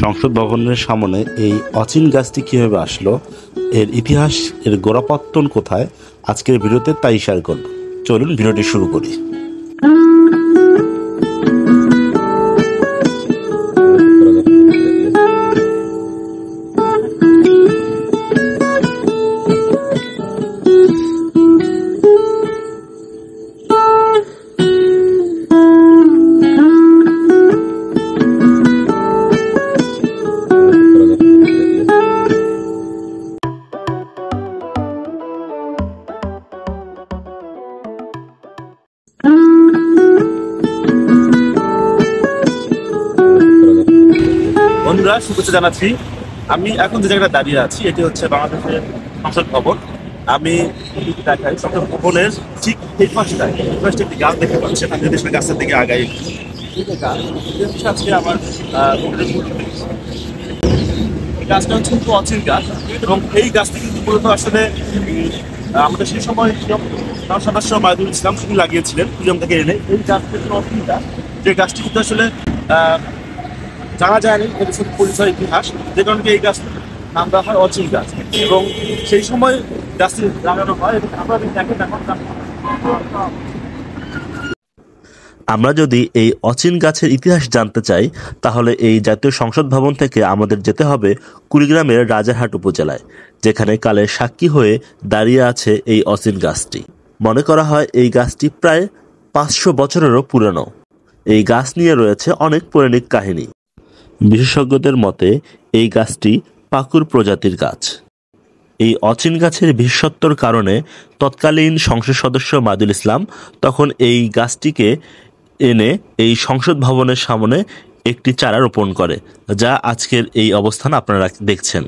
সংসদ ভবনের সামনে এই অচিন গাছটি কিভাবে আসলো, এর ইতিহাস, এর গোড়াপত্তন কোথায়, আজকের ভিডিওতে তাই শেয়ার করব। চলুন ভিডিওটি শুরু করি। বন্ধুরা, শুভেচ্ছা জানাচ্ছি। আমি এখন যে জায়গাটা দাঁড়িয়ে আছি এটি হচ্ছে বাংলাদেশের সংসদ ভবন। আমি দেখাই সংসদ ভবনের ঠিক এই পাশটায় একটি গাছ দেখতে পাচ্ছেন। আমি দেশের গাছের দিকে আগাই। আজকে আমার গাছটা হচ্ছে কিন্তু অচিন গাছ, এবং এই গাছটি কিন্তু মূলত আসলে আমাদের সেই সময় সদস্য মাইদুল ইসলাম তিনি লাগিয়েছিলেন কুড়িগ্রাম থেকে এনে। এই গাছটি অচিন গাছ, যে গাছটি কিন্তু আসলে জানা যায়নি এর পরিচয় ইতিহাস, যে কারণে এই গাছ নাম দেওয়া হয় অচিন গাছ। এবং সেই সময় গাছটি লাগানো হয়। আমরা যদি এই অচিন গাছের ইতিহাস জানতে চাই, তাহলে এই জাতীয় সংসদ ভবন থেকে আমাদের যেতে হবে কুড়িগ্রামের রাজারহাট উপজেলায়, যেখানে কালের সাক্ষী হয়ে দাঁড়িয়ে আছে এই অচিন গাছটি। মনে করা হয় এই গাছটি প্রায় 500 বছরেরও পুরনো। এই গাছ নিয়ে রয়েছে অনেক পৌরাণিক কাহিনী। বিশেষজ্ঞদের মতে এই গাছটি পাকুর প্রজাতির গাছ। এই অচিন গাছের বিশেষত্বর কারণে তৎকালীন সংসদ সদস্য মাইদুল ইসলাম তখন এই গাছটিকে এনে এই সংসদ ভবনের সামনে একটি চারা রোপণ করে, যা আজকের এই অবস্থান আপনারা দেখছেন।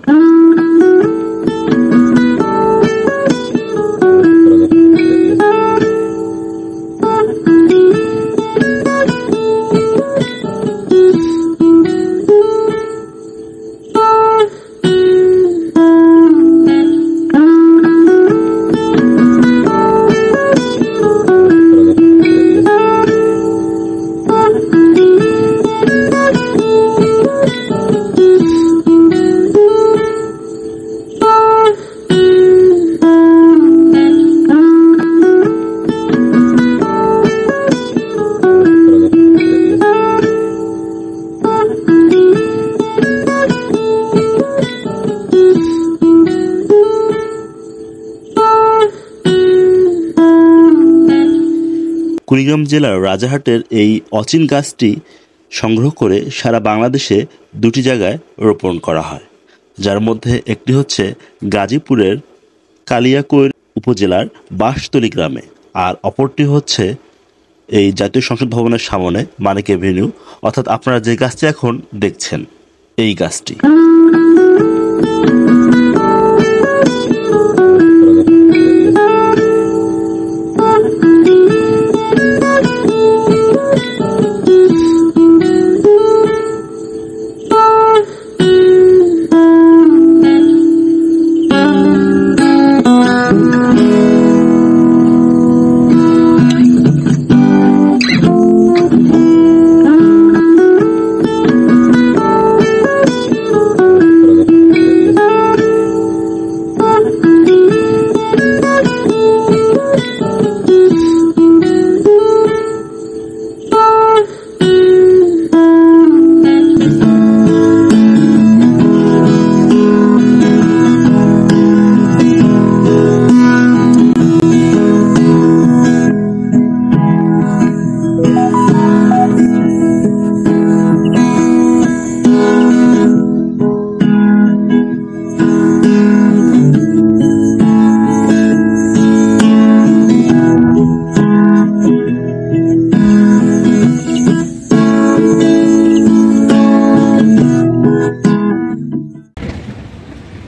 কুড়িগ্রাম জেলার রাজারহাটের এই অচিন গাছটি সংগ্রহ করে সারা বাংলাদেশে 2টি জায়গায় রোপণ করা হয়, যার মধ্যে একটি হচ্ছে গাজীপুরের কালিয়াকৈর উপজেলার বাঁশতলী গ্রামে, আর অপরটি হচ্ছে এই জাতীয় সংসদ ভবনের সামনে মানিক এভিনিউ, অর্থাৎ আপনারা যে গাছটি এখন দেখছেন এই গাছটি।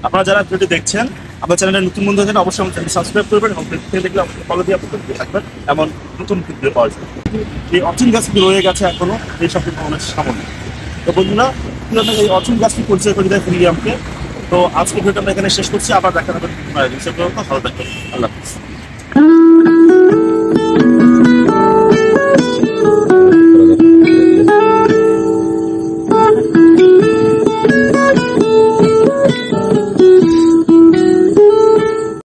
আপনারা যারা ভিডিওটি দেখছেন, আমার চ্যানেলে নতুন বন্ধু আছেন, অবশ্যই আমার চ্যানেল সাবস্ক্রাইব করবেন এবং দেখলে ফলো দিয়ে আপনাদের থাকবেন এমন নতুন ভিডিও পাওয়ার জন্য। এই অচিন গাছটি রয়ে গেছে এখনো এই সংসদ ভবনের সামনে। তো বন্ধুরা, এই অচিন গাছটি পরিচয় করে দেয় কুড়িগ্রামকে। তো আজকে ভিডিওটা আমরা এখানে শেষ করছি। আবার দেখা হবে ভালো থাকবেন। আল্লাহ হাফেজ।